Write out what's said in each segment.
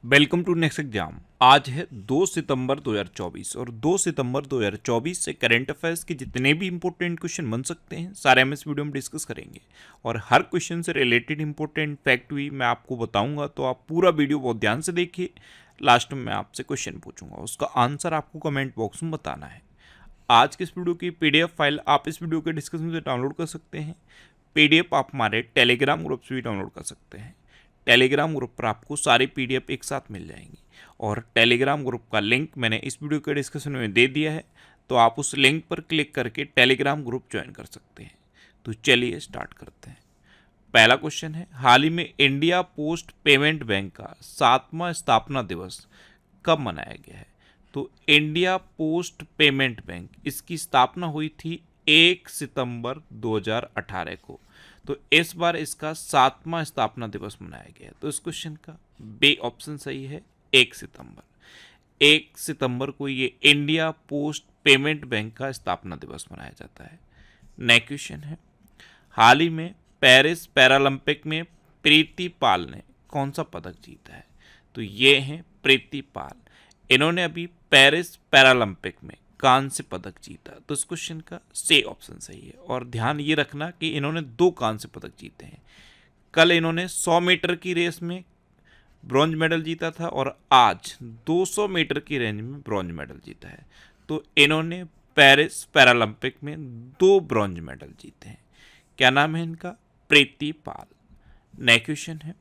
Welcome to next exam. आज है 2 सितंबर 2024 और 2 सितंबर 2024 से करंट अफेयर्स के जितने भी इंपॉर्टेंट क्वेश्चन बन सकते हैं सारे हम इस वीडियो में डिस्कस करेंगे। और हर क्वेश्चन से रिलेटेड इंपॉर्टेंट फैक्ट भी मैं आपको बताऊंगा, तो आप पूरा वीडियो बहुत ध्यान से देखिए। लास्ट में मैं आपसे क्वेश्चन पूछूंगा, उसका आंसर आपको कमेंट बॉक्स में बताना है। आज के इस वीडियो की PDF फाइल आप इस वीडियो के डिस्क्रिप्शन से डाउनलोड कर सकते हैं। PDF आप हमारे टेलीग्राम ग्रुप से भी डाउनलोड कर सकते हैं। टेलीग्राम ग्रुप पर आपको सारी PDF एक साथ मिल जाएंगी और टेलीग्राम ग्रुप का लिंक मैंने इस वीडियो के डिस्क्रिप्शन में दे दिया है, तो आप उस लिंक पर क्लिक करके टेलीग्राम ग्रुप ज्वाइन कर सकते हैं। तो चलिए स्टार्ट करते हैं। पहला क्वेश्चन है, हाल ही में इंडिया पोस्ट पेमेंट बैंक का 7वां स्थापना दिवस कब मनाया गया है? तो इंडिया पोस्ट पेमेंट बैंक, इसकी स्थापना हुई थी 1 सितंबर 2018 को। तो इस बार इसका 7वां स्थापना दिवस मनाया गया है। तो इस क्वेश्चन का बी ऑप्शन सही है, 1 सितंबर। 1 सितंबर को ये इंडिया पोस्ट पेमेंट बैंक का स्थापना दिवस मनाया जाता है। नेक्स्ट क्वेश्चन है, हाल ही में पेरिस पैरालंपिक में प्रीति पाल ने कौन सा पदक जीता है? तो ये हैं प्रीति पाल। इन्होंने अभी पेरिस पैरालंपिक में कांस्य पदक जीता। तो इस क्वेश्चन का सी ऑप्शन सही है। और ध्यान ये रखना कि इन्होंने 2 कांस्य पदक जीते हैं। कल इन्होंने 100 मीटर की रेस में ब्रॉन्ज मेडल जीता था और आज 200 मीटर की रेंज में ब्रॉन्ज मेडल जीता है। तो इन्होंने पेरिस पैरालंपिक में 2 ब्रॉन्ज मेडल जीते हैं। क्या नाम है इनका? प्रीति पाल। नेक्स्ट क्वेश्चन है,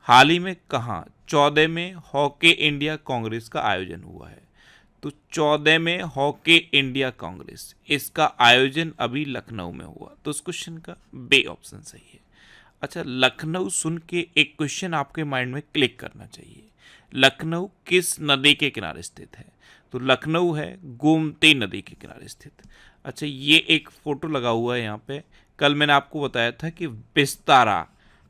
हाल ही में कहाँ 14वें हॉकी इंडिया कांग्रेस का आयोजन हुआ है? तो 14वें हॉकी इंडिया कांग्रेस, इसका आयोजन अभी लखनऊ में हुआ। तो इस क्वेश्चन का बी ऑप्शन सही है। अच्छा, लखनऊ सुन के एक क्वेश्चन आपके माइंड में क्लिक करना चाहिए। लखनऊ किस नदी के किनारे स्थित है? तो लखनऊ है गोमती नदी के किनारे स्थित। अच्छा, ये एक फोटो लगा हुआ है यहाँ पे। कल मैंने आपको बताया था कि विस्तारा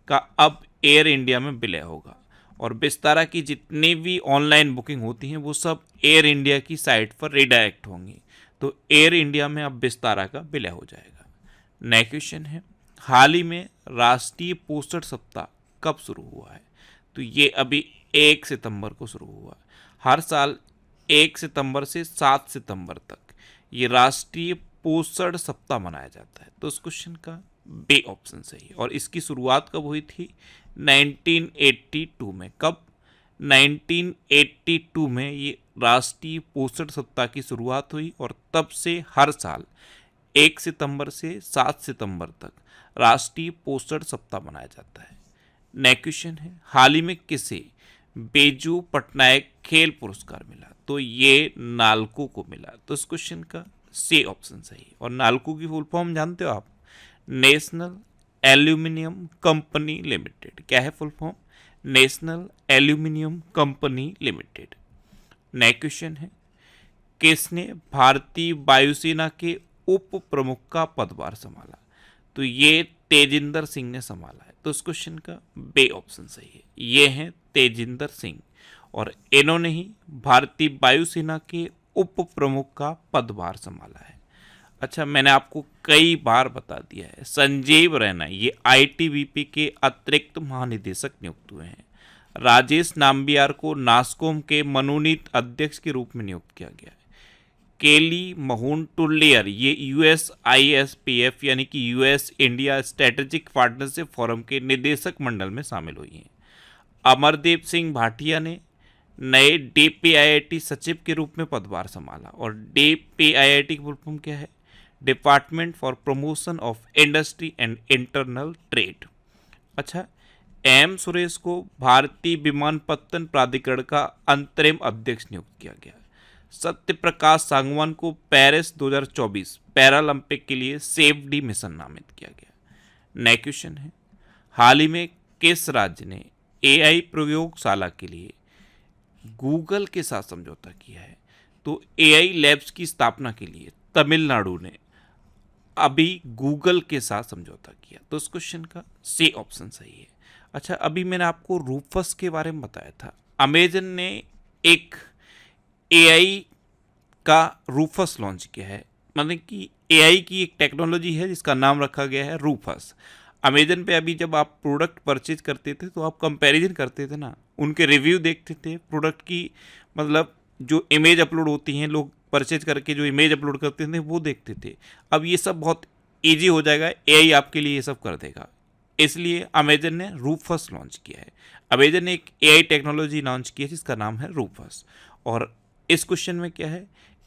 का अब एयर इंडिया में विलय होगा और विस्तारा की जितनी भी ऑनलाइन बुकिंग होती हैं वो सब एयर इंडिया की साइट पर रिडायरेक्ट होंगी। तो एयर इंडिया में अब विस्तारा का विलय हो जाएगा। नेक्स्ट क्वेश्चन है, हाल ही में राष्ट्रीय पोषण सप्ताह कब शुरू हुआ है? तो ये अभी 1 सितंबर को शुरू हुआ। हर साल 1 सितंबर से 7 सितंबर तक ये राष्ट्रीय पोषण सप्ताह मनाया जाता है। तो इस क्वेश्चन का बी ऑप्शन सही है। और इसकी शुरुआत कब हुई थी? 1982 में। कब? 1982 में ये राष्ट्रीय पोषण सप्ताह की शुरुआत हुई और तब से हर साल 1 सितंबर से 7 सितंबर तक राष्ट्रीय पोषण सप्ताह मनाया जाता है। नेक्स्ट क्वेश्चन है, हाल ही में किसे बेजू पटनायक खेल पुरस्कार मिला? तो ये नालको को मिला। तो इस क्वेश्चन का सी ऑप्शन सही। और नालको की फुल फॉर्म जानते हो आप? National aluminium company limited. क्या है full form? National aluminium company limited. Next question है, किसने भारतीय वायुसेना के उप प्रमुख का पदभार संभाला? तो ये तेजिंदर सिंह ने संभाला है। तो इस क्वेश्चन का बी ऑप्शन सही है। ये हैं तेजिंदर सिंह और इन्होंने ही भारतीय वायुसेना के उप प्रमुख का पदभार संभाला है। अच्छा, मैंने आपको कई बार बता दिया है, संजीव रैना ये ITBP के अतिरिक्त महानिदेशक नियुक्त हुए हैं। राजेश नाम्बियार को नास्कॉम के मनोनीत अध्यक्ष के रूप में नियुक्त किया गया है। केली महून टुल्लियर ये USISPF यानी कि US India strategic partnership forum के निदेशक मंडल में शामिल हुई हैं। अमरदीप सिंह भाटिया ने नए DPIIT सचिव के रूप में पदभार संभाला। और DPIIT की फुल फॉर्म क्या है? Department for promotion of industry and internal trade. अच्छा, M सुरेश को भारतीय विमानपत्तन प्राधिकरण का अंतरिम अध्यक्ष नियुक्त किया गया। सत्य प्रकाश सांगवान को पेरिस 2024 पैरालंपिक के लिए सेफ डी मिशन नामित किया गया। नेक्स्ट क्वेश्चन है, हाल ही में किस राज्य ने AI प्रयोगशाला के लिए गूगल के साथ समझौता किया है? तो AI लैब्स की स्थापना के लिए तमिलनाडु ने अभी गूगल के साथ समझौता किया। तो इस क्वेश्चन का सी ऑप्शन सही है। अच्छा, अभी मैंने आपको रूफस के बारे में बताया था। अमेजन ने एक AI का रूफस लॉन्च किया है, मतलब कि AI की एक टेक्नोलॉजी है जिसका नाम रखा गया है रूफस। अमेजन पे अभी जब आप प्रोडक्ट परचेज करते थे तो आप कंपैरिजन करते थे ना, उनके रिव्यू देखते थे, प्रोडक्ट की मतलब जो इमेज अपलोड होती हैं, लोग परचेज करके जो इमेज अपलोड करते थे वो देखते थे। अब ये सब बहुत ईजी हो जाएगा, एआई आपके लिए ये सब कर देगा। इसलिए अमेजन ने रूफस लॉन्च किया है। अमेजन ने एक एआई टेक्नोलॉजी लॉन्च की है जिसका नाम है रूफस। और इस क्वेश्चन में क्या है,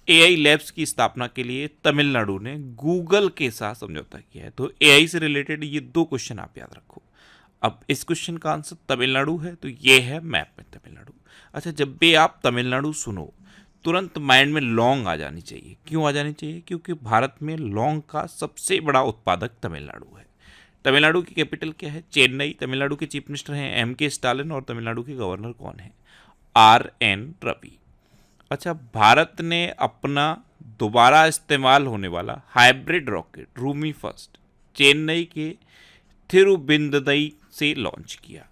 एआई लैब्स की स्थापना के लिए तमिलनाडु ने गूगल के साथ समझौता किया है। तो एआई से रिलेटेड ये दो क्वेश्चन आप याद रखो। अब इस क्वेश्चन का आंसर तमिलनाडु है, तो ये है मैप में तमिलनाडु। अच्छा, जब भी आप तमिलनाडु सुनो तुरंत माइंड में लौंग आ जानी चाहिए। क्यों आ जानी चाहिए? क्योंकि भारत में लौंग का सबसे बड़ा उत्पादक तमिलनाडु है। तमिलनाडु की कैपिटल क्या है? चेन्नई। तमिलनाडु के चीफ मिनिस्टर हैं एम.के. स्टालिन और तमिलनाडु के गवर्नर कौन है? आर.एन. रवि। अच्छा, भारत ने अपना दोबारा इस्तेमाल होने वाला hybrid rocket Rumi first Chennai के थिरुबिंददई से लॉन्च किया।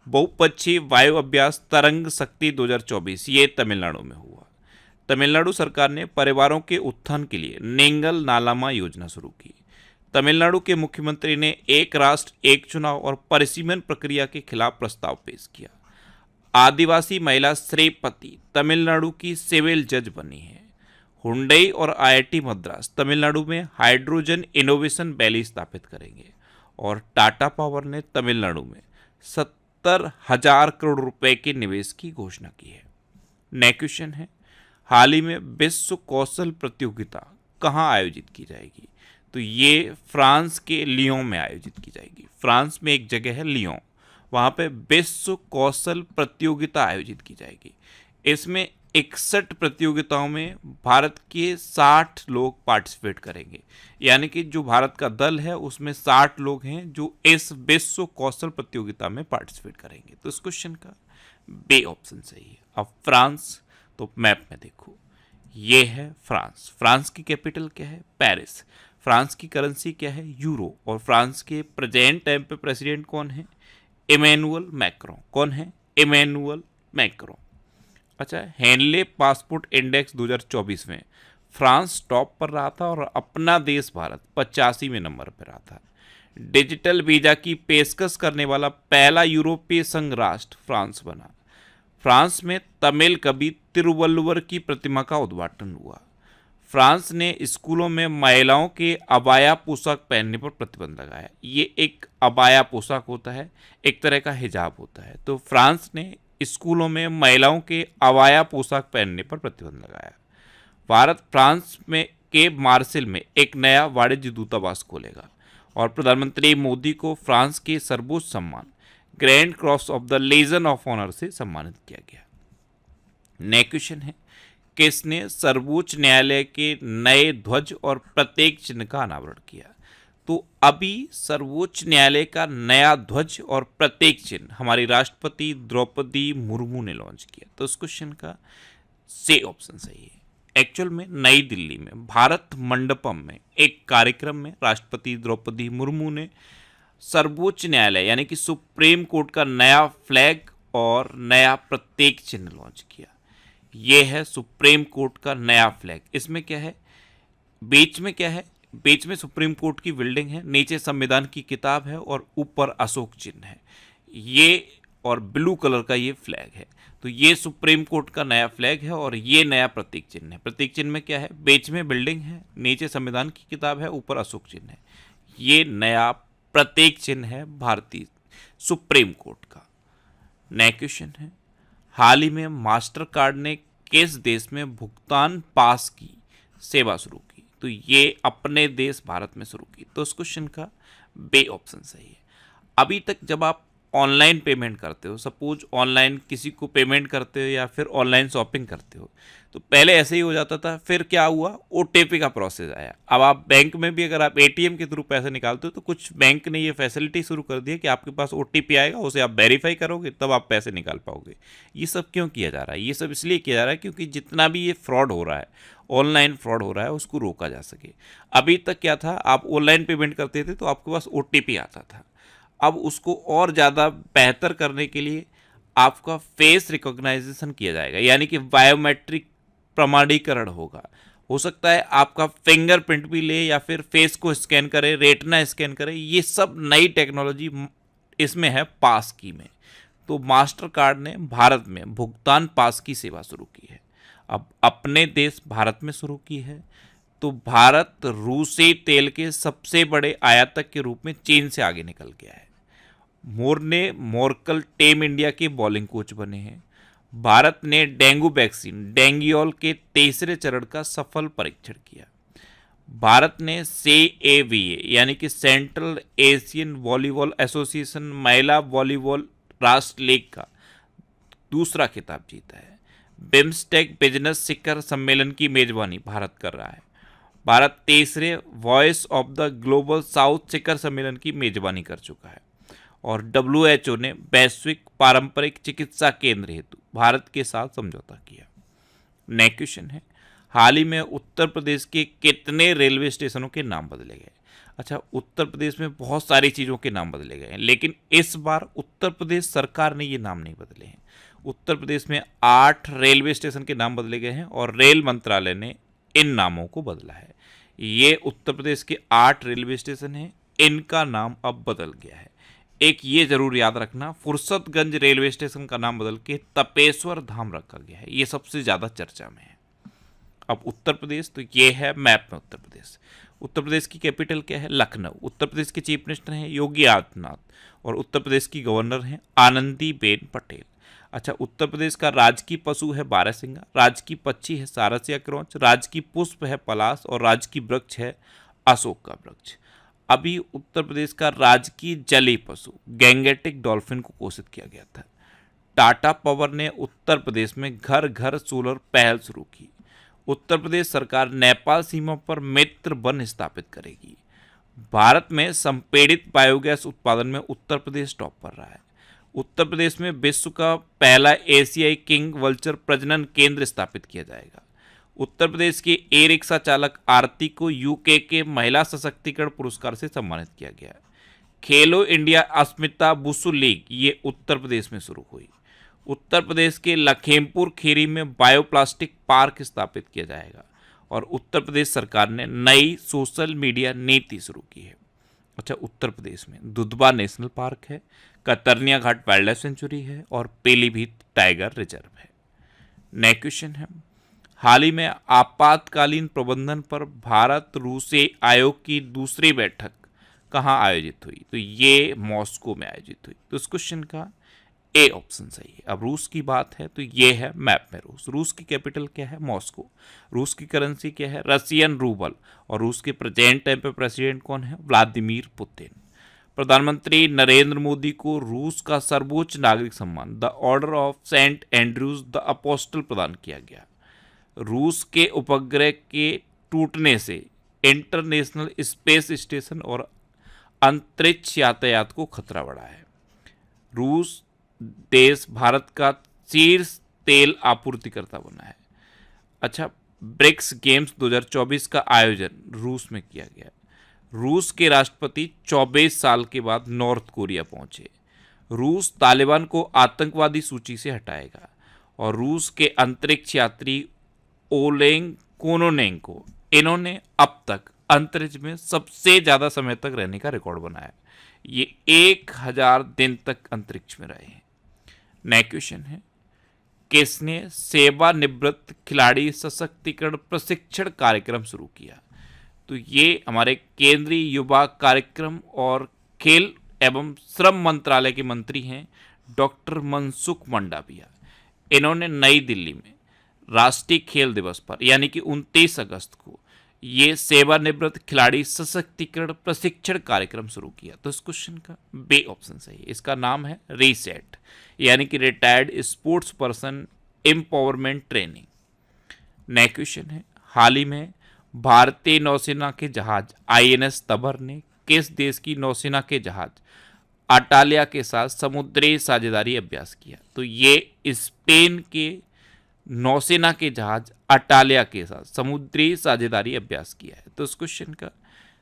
बहुपक्षीय वायु अभ्यास तरंग शक्ति 2024 ये तमिलनाडु में हुआ। तमिलनाडु सरकार ने परिवारों के उत्थान के लिए नेंगल नालामा योजना शुरू की। तमिलनाडु के मुख्यमंत्री ने एक राष्ट्र एक चुनाव और परिसीमन प्रक्रिया के खिलाफ प्रस्ताव पेश किया। आदिवासी महिला श्रीपति तमिलनाडु की सिविल जज बनी है। हुंडई और आईआईटी मद्रास तमिलनाडु में हाइड्रोजन इनोवेशन वैली स्थापित करेंगे। और टाटा पावर ने तमिलनाडु में 70,000 करोड़ रुपए के निवेश की घोषणा की है। नेक्स्ट क्वेश्चन है, हाल ही में विश्व कौशल प्रतियोगिता कहाँ आयोजित की जाएगी? तो ये फ्रांस के लियों में आयोजित की जाएगी। फ्रांस में एक जगह है लियों, वहाँ पे विश्व कौशल प्रतियोगिता आयोजित की जाएगी। इसमें 61 प्रतियोगिताओं में भारत के 60 लोग पार्टिसिपेट करेंगे। यानी कि जो भारत का दल है उसमें 60 लोग हैं जो इस विश्व कौशल प्रतियोगिता में पार्टिसिपेट करेंगे। तो इस क्वेश्चन का बे ऑप्शन सही है। अब फ्रांस, तो मैप में देखो, ये है फ्रांस। फ्रांस की कैपिटल क्या है? पेरिस। फ्रांस की करेंसी क्या है? यूरो। और फ्रांस के प्रेजेंट टाइम पे प्रेसिडेंट कौन है? Emmanuel Macron. कौन है? Emmanuel Macron. अच्छा, हेनले पासपोर्ट इंडेक्स 2024 में फ्रांस टॉप पर रहा था और अपना देश भारत 85वें नंबर पर रहा था। डिजिटल वीजा की पेशकश करने वाला पहला यूरोपीय संघ राष्ट्र फ्रांस बना। फ्रांस में तमिल कवि तिरुवल्लुवर की प्रतिमा का उद्घाटन हुआ। फ्रांस ने स्कूलों में महिलाओं के अबाया पोशाक पहनने पर प्रतिबंध लगाया। ये एक अबाया पोशाक होता है, एक तरह का हिजाब होता है। तो फ्रांस ने स्कूलों में महिलाओं के अबाया पोशाक पहनने पर प्रतिबंध लगाया। भारत फ्रांस में के मार्सेल में एक नया वाणिज्य दूतावास खोलेगा। और प्रधानमंत्री मोदी को फ्रांस के सर्वोच्च सम्मान Grand Cross of the Legion of Honour से सम्मानित किया गया। नेक्स्ट क्वेश्चन है, किसने सर्वोच्च न्यायालय के नए ध्वज और प्रतीक चिन्ह का अनावरण किया? तो अभी सर्वोच्च न्यायालय का नया ध्वज और प्रतीक चिन्ह हमारी राष्ट्रपति द्रौपदी मुर्मू ने लॉन्च किया। तो इस क्वेश्चन का से ऑप्शन सही है। एक्चुअल में नई दिल्ली में भारत मंडपम में एक कार्यक्रम में राष्ट्रपति द्रौपदी मुर्मू ने सर्वोच्च न्यायालय यानी कि सुप्रीम कोर्ट का नया फ्लैग और नया प्रतीक चिन्ह लॉन्च किया। ये है सुप्रीम कोर्ट का नया फ्लैग। इसमें क्या है? बीच में क्या है? बीच में सुप्रीम कोर्ट की बिल्डिंग है, नीचे संविधान की किताब है और ऊपर अशोक चिन्ह है। ये और ब्लू कलर का ये फ्लैग है। तो ये सुप्रीम कोर्ट का नया फ्लैग है और ये नया प्रतीक चिन्ह है। प्रतीक चिन्ह में क्या है? बीच में बिल्डिंग है, नीचे संविधान की किताब है, ऊपर अशोक चिन्ह है। ये नया प्रतीक चिन्ह है भारतीय सुप्रीम कोर्ट का। नेक्स्ट क्वेश्चन है, हाल ही में मास्टर कार्ड ने किस देश में भुगतान पास की सेवा शुरू की? तो ये अपने देश भारत में शुरू की। तो इस क्वेश्चन का बे ऑप्शन सही है। अभी तक जब आप ऑनलाइन पेमेंट करते हो, सपोज ऑनलाइन किसी को पेमेंट करते हो या फिर ऑनलाइन शॉपिंग करते हो, तो पहले ऐसे ही हो जाता था। फिर क्या हुआ? ओटीपी का प्रोसेस आया। अब आप बैंक में भी अगर आप एटीएम के थ्रू पैसे निकालते हो तो कुछ बैंक ने ये फैसिलिटी शुरू कर दी है कि आपके पास ओटीपी आएगा, उसे आप वेरीफाई करोगे तब आप पैसे निकाल पाओगे। ये सब क्यों किया जा रहा है? ये सब इसलिए किया जा रहा है क्योंकि जितना भी ये फ्रॉड हो रहा है, ऑनलाइन फ्रॉड हो रहा है, उसको रोका जा सके। अभी तक क्या था? आप ऑनलाइन पेमेंट करते थे तो आपके पास ओटीपी आता था। अब उसको और ज़्यादा बेहतर करने के लिए आपका फेस रिकॉग्नाइजेशन किया जाएगा, यानी कि बायोमेट्रिक प्रमाणीकरण होगा। हो सकता है आपका फिंगरप्रिंट भी ले या फिर फेस को स्कैन करे, रेटिना स्कैन करे। ये सब नई टेक्नोलॉजी इसमें है पास की में। तो मास्टर कार्ड ने भारत में भुगतान पास की सेवा शुरू की है। अब अपने देश भारत में शुरू की है। तो भारत रूसी तेल के सबसे बड़े आयातक के रूप में चीन से आगे निकल गया है। मोर्ने मोरकल टीम इंडिया के बॉलिंग कोच बने हैं। भारत ने डेंगू वैक्सीन डेंगियोल के तीसरे चरण का सफल परीक्षण किया। भारत ने CAVA यानी कि सेंट्रल एशियन वॉलीबॉल एसोसिएशन महिला वॉलीबॉल राष्ट्र लीग का दूसरा खिताब जीता है। बिम्स्टेक बिजनेस शिखर सम्मेलन की मेजबानी भारत कर रहा है। भारत तीसरे voice of the global south शिखर सम्मेलन की मेजबानी कर चुका है। और WHO ने वैश्विक पारंपरिक चिकित्सा केंद्र हेतु भारत के साथ समझौता किया। नेक्स्ट क्वेश्चन है, हाल ही में उत्तर प्रदेश के कितने रेलवे स्टेशनों के नाम बदले गए? अच्छा, उत्तर प्रदेश में बहुत सारी चीज़ों के नाम बदले गए हैं, लेकिन इस बार उत्तर प्रदेश सरकार ने ये नाम नहीं बदले हैं। उत्तर प्रदेश में 8 रेलवे स्टेशन के नाम बदले गए हैं और रेल मंत्रालय ने इन नामों को बदला है। ये उत्तर प्रदेश के 8 रेलवे स्टेशन हैं, इनका नाम अब बदल गया है। एक ये जरूर याद रखना, फुर्सतगंज रेलवे स्टेशन का नाम बदल के तपेश्वर धाम रखा गया है। ये सबसे ज़्यादा चर्चा में है। अब उत्तर प्रदेश, तो ये है मैप में उत्तर प्रदेश। उत्तर प्रदेश की कैपिटल क्या है? लखनऊ। उत्तर प्रदेश के चीफ मिनिस्टर हैं योगी आदित्यनाथ और उत्तर प्रदेश की गवर्नर हैं आनंदीबेन पटेल। अच्छा, उत्तर प्रदेश का राजकीय पशु है बारहसिंगा, राजकीय पक्षी है सारसिया क्रौंच, राजकीय पुष्प है पलाश और राजकीय वृक्ष है अशोक का वृक्ष। अभी उत्तर प्रदेश का राजकीय जलीय पशु गैंगेटिक डॉल्फिन को घोषित किया गया था। टाटा पावर ने उत्तर प्रदेश में घर घर सोलर पहल शुरू की। उत्तर प्रदेश सरकार नेपाल सीमा पर मित्र वन स्थापित करेगी। भारत में संपीड़ित बायोगैस उत्पादन में उत्तर प्रदेश टॉप पर रहा है। उत्तर प्रदेश में विश्व का पहला एशियाई किंग वल्चर प्रजनन केंद्र स्थापित किया जाएगा। उत्तर प्रदेश के ई रिक्शा चालक आरती को यूके के महिला सशक्तिकरण पुरस्कार से सम्मानित किया गया। खेलो इंडिया अस्मिता बुसु लीग ये उत्तर प्रदेश में शुरू हुई। उत्तर प्रदेश के लखीमपुर खीरी में बायोप्लास्टिक पार्क स्थापित किया जाएगा और उत्तर प्रदेश सरकार ने नई सोशल मीडिया नीति शुरू की है। अच्छा, उत्तर प्रदेश में दुधवा नेशनल पार्क है, कतरनिया घाट वाइल्ड लाइफ सेंचुरी है और पीलीभीत टाइगर रिजर्व है। नेक्स्ट क्वेश्चन है, हाल ही में आपातकालीन प्रबंधन पर भारत रूसी आयोग की दूसरी बैठक कहाँ आयोजित हुई? तो ये मॉस्को में आयोजित हुई। तो इस क्वेश्चन का ए ऑप्शन सही है। अब रूस की बात है तो ये है मैप में रूस। रूस की कैपिटल क्या है? मॉस्को। रूस की करेंसी क्या है? Russian ruble. और रूस के प्रेजेंट टाइम पे प्रेसिडेंट कौन है? Vladimir Putin. प्रधानमंत्री नरेंद्र मोदी को रूस का सर्वोच्च नागरिक सम्मान the Order of Saint Andrews the Apostle प्रदान किया गया। रूस के उपग्रह के टूटने से इंटरनेशनल स्पेस स्टेशन और अंतरिक्ष यातायात को खतरा बढ़ा है। रूस देश भारत का शीर्ष तेल आपूर्तिकर्ता बना है। अच्छा, ब्रिक्स गेम्स 2024 का आयोजन रूस में किया गया। रूस के राष्ट्रपति 24 साल के बाद नॉर्थ कोरिया पहुंचे। रूस तालिबान को आतंकवादी सूची से हटाएगा और रूस के अंतरिक्ष यात्री ओलेग कोनोनेंको इन्होंने अब तक अंतरिक्ष में सबसे ज़्यादा समय तक रहने का रिकॉर्ड बनाया। ये 1000 दिन तक अंतरिक्ष में रहे हैं। नेक्स्ट क्वेश्चन है, किसने सेवानिवृत्त खिलाड़ी सशक्तिकरण प्रशिक्षण कार्यक्रम शुरू किया? तो ये हमारे केंद्रीय युवा कार्यक्रम और खेल एवं श्रम मंत्रालय के मंत्री हैं डॉक्टर मनसुख मंडाविया। इन्होंने नई दिल्ली में राष्ट्रीय खेल दिवस पर यानी कि 29 अगस्त को ये सेवानिवृत्त खिलाड़ी सशक्तिकरण प्रशिक्षण कार्यक्रम शुरू किया। तो इस क्वेश्चन का बी ऑप्शन सही है। इसका नाम है रीसेट यानी कि retired sports person empowerment training. Next question है, हाल ही में भारतीय नौसेना के जहाज INS तबर ने किस देश की नौसेना के जहाज अटालिया के साथ समुद्री साझेदारी अभ्यास किया? तो ये स्पेन के नौसेना के जहाज अटालिया के साथ समुद्री साझेदारी अभ्यास किया है। तो इस क्वेश्चन का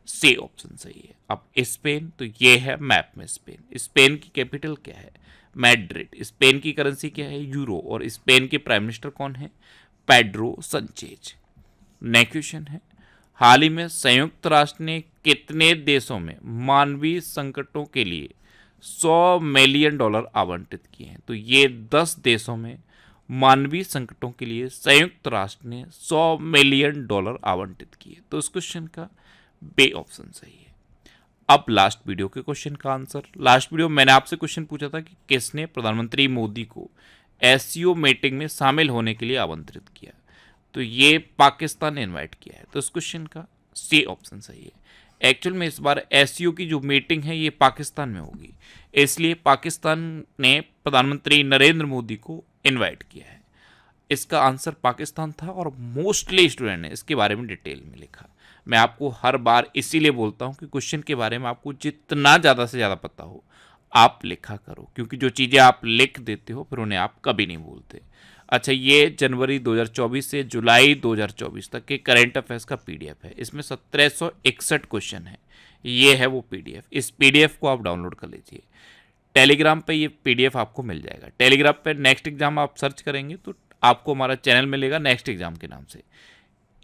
सी ऑप्शन सही है। अब स्पेन, तो ये है मैप में स्पेन। स्पेन की कैपिटल क्या है? मैड्रिड। स्पेन की करेंसी क्या है? यूरो। और स्पेन के प्राइम मिनिस्टर कौन है? पेड्रो संचेज। नेक्स्ट क्वेश्चन है, हाल ही में संयुक्त राष्ट्र ने कितने देशों में मानवीय संकटों के लिए $100 मिलियन आवंटित किए हैं? तो ये 10 देशों में मानवीय संकटों के लिए संयुक्त राष्ट्र ने $100 मिलियन आवंटित किए। तो इस क्वेश्चन का बे ऑप्शन सही है। अब लास्ट वीडियो के क्वेश्चन का आंसर। लास्ट वीडियो मैंने आपसे क्वेश्चन पूछा था कि किसने प्रधानमंत्री मोदी को एससीओ मीटिंग में शामिल होने के लिए आमंत्रित किया? तो ये पाकिस्तान ने इनवाइट किया है। तो इस क्वेश्चन का सी ऑप्शन सही है। एक्चुअल में इस बार एससीओ की जो मीटिंग है ये पाकिस्तान में होगी, इसलिए पाकिस्तान ने प्रधानमंत्री नरेंद्र मोदी को इनवाइट किया है। इसका आंसर पाकिस्तान था और मोस्टली स्टूडेंट ने इसके बारे में डिटेल में लिखा। मैं आपको हर बार इसीलिए बोलता हूँ कि क्वेश्चन के बारे में आपको जितना ज़्यादा से ज़्यादा पता हो आप लिखा करो, क्योंकि जो चीज़ें आप लिख देते हो फिर उन्हें आप कभी नहीं भूलते। अच्छा, ये जनवरी 2024 से जुलाई 2024 तक के करंट अफेयर्स का पीडीएफ है। इसमें 1761 क्वेश्चन है। ये है वो पीडीएफ। इस पीडीएफ को आप डाउनलोड कर लीजिए। टेलीग्राम पे ये पीडीएफ आपको मिल जाएगा। टेलीग्राम पे नेक्स्ट एग्जाम आप सर्च करेंगे तो आपको हमारा चैनल मिलेगा नेक्स्ट एग्जाम के नाम से।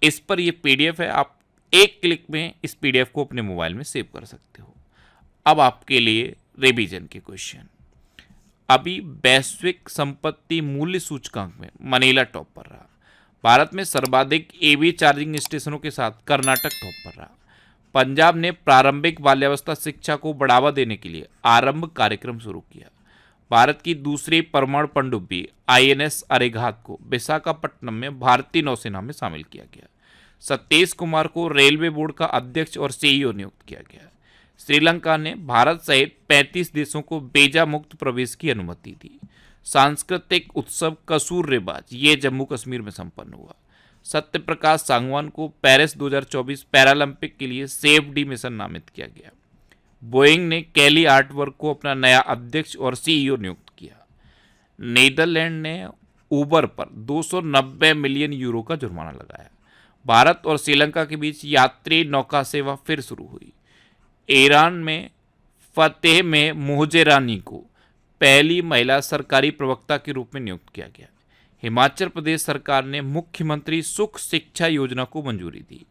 इस पर ये पीडीएफ है, आप एक क्लिक में इस पीडीएफ को अपने मोबाइल में सेव कर सकते हो। अब आपके लिए रिवीजन के क्वेश्चन। अभी वैश्विक संपत्ति मूल्य सूचकांक में मनीला टॉप पर रहा। भारत में सर्वाधिक ईवी चार्जिंग स्टेशनों के साथ कर्नाटक टॉप पर रहा। पंजाब ने प्रारंभिक बाल्यावस्था शिक्षा को बढ़ावा देने के लिए आरंभ कार्यक्रम शुरू किया। भारत की दूसरी परमाणु पनडुब्बी आईएनएस अरिहंत को विशाखापट्टनम में भारतीय नौसेना में शामिल किया गया। सतीश कुमार को रेलवे बोर्ड का अध्यक्ष और सीईओ नियुक्त किया गया। श्रीलंका ने भारत सहित 35 देशों को वीजा मुक्त प्रवेश की अनुमति दी। सांस्कृतिक उत्सव कसूर रिवाज ये जम्मू कश्मीर में संपन्न हुआ। सत्य प्रकाश सांगवान को पेरिस 2024 पैरालंपिक के लिए सेफ डी मिशन नामित किया गया। बोइंग ने कैली आर्टवर्क को अपना नया अध्यक्ष और सीईओ नियुक्त किया। नीदरलैंड ने उबर पर 290 मिलियन यूरो का जुर्माना लगाया। भारत और श्रीलंका के बीच यात्री नौका सेवा फिर शुरू हुई। ईरान में फतेह में मोहजेरानी को पहली महिला सरकारी प्रवक्ता के रूप में नियुक्त किया गया। हिमाचल प्रदेश सरकार ने मुख्यमंत्री सुख शिक्षा योजना को मंजूरी दी।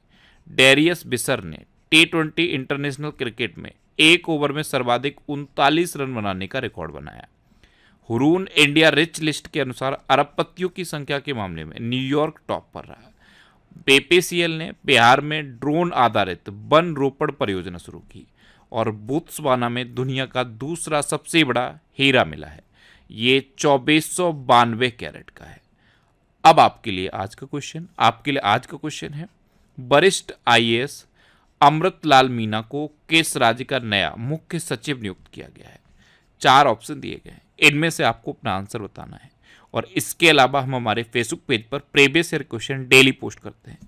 डेरियस बिसर ने T20 इंटरनेशनल क्रिकेट में एक ओवर में सर्वाधिक 39 रन बनाने का रिकॉर्ड बनाया। हुरून इंडिया रिच लिस्ट के अनुसार अरबपतियों की संख्या के मामले में न्यूयॉर्क टॉप पर रहा। बीपीसीएल ने बिहार में ड्रोन आधारित वन रोपण परियोजना शुरू की और बोत्सवाना में दुनिया का दूसरा सबसे बड़ा हीरा मिला है। ये 2492 कैरेट का है। अब आपके लिए आज का क्वेश्चन है, वरिष्ठ आईएएस अमृतलाल मीना को किस राज्य का नया मुख्य सचिव नियुक्त किया गया है? 4 ऑप्शन दिए गए हैं, इनमें से आपको अपना आंसर बताना है। और इसके अलावा हम हमारे फेसबुक पेज पर previous year question daily post करते हैं,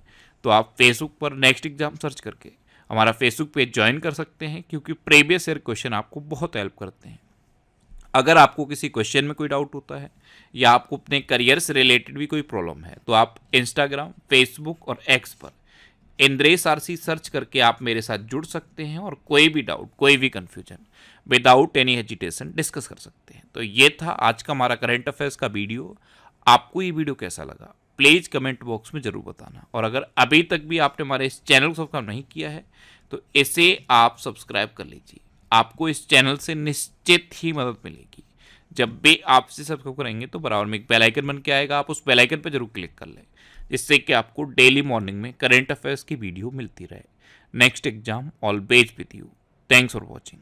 तो आप फेसबुक पर नेक्स्ट एग्जाम सर्च करके हमारा फेसबुक पेज ज्वाइन कर सकते हैं, क्योंकि प्रीवियस ईयर क्वेश्चन आपको बहुत हेल्प करते हैं। अगर आपको किसी क्वेश्चन में कोई डाउट होता है या आपको अपने करियर से रिलेटेड भी कोई प्रॉब्लम है, तो आप इंस्टाग्राम, फेसबुक और एक्स पर इंद्रेश आरसी सर्च करके आप मेरे साथ जुड़ सकते हैं और कोई भी डाउट, कोई भी confusion without any hesitation discuss कर सकते हैं। तो ये था आज का हमारा करंट अफेयर्स का वीडियो। आपको ये वीडियो कैसा लगा प्लीज़ कमेंट बॉक्स में ज़रूर बताना। और अगर अभी तक भी आपने हमारे इस चैनल को सब्सक्राइब नहीं किया है तो इसे आप सब्सक्राइब कर लीजिए। आपको इस चैनल से निश्चित ही मदद मिलेगी। जब भी आप इसे सब्सक्राइब करेंगे तो बराबर में एक बेल आइकन बन के आएगा, आप उस बेल आइकन पर जरूर क्लिक कर लें, जिससे कि आपको डेली मॉर्निंग में करंट अफेयर्स की वीडियो मिलती रहे। Next exam always with you. Thanks for watching.